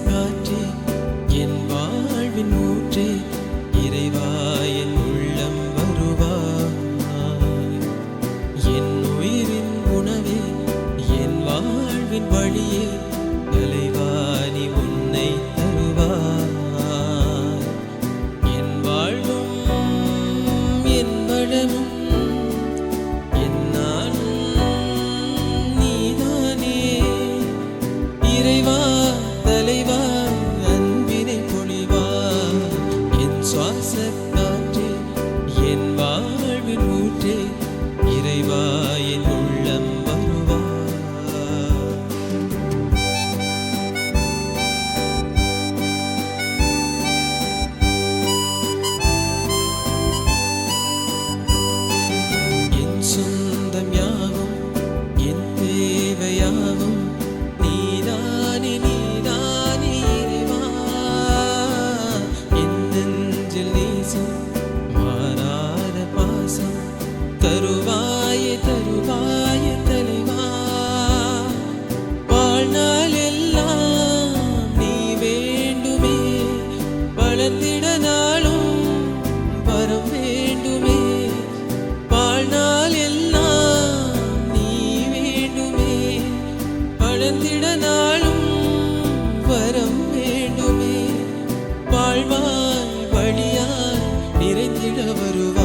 காற்றே என் வாழ்வின் ஊற்றே இறைவா என் உள்ளம் வருவாய். என் உயிரின் உணவே என் வாழ்வின் வழியே தலைவா நீ உன்னை தருவாய். என் வாழ்வும் என் வளமும் என் நாளும் நீதானே இறைவா தலைவா அன்பினை பொழிவா. என் சுவாச காற்றே என் வாழ்வின் ஊற்றே இறைவா என் உள்ளம் வருவா. என் சொந்தம் யாவும் என் தேவையாவும் நீதானே நீதானே இறைவா. என் நெஞ்சில் நேசம் மாறாத பாசம் தருவாயே தருவாயே தலைவா. வாழ்நாள் எல்லாம் நீ வேண்டுமே வளர்ந்திட நாளும் வரம் வேண்டுமே. வாழ்நாள் எல்லாம் நீ வேண்டுமே வளர்ந்திட நாளும் வரம் வேண்டுமே. வாழ்வாய் வழியாய் நிறைந்திட வருவாய்.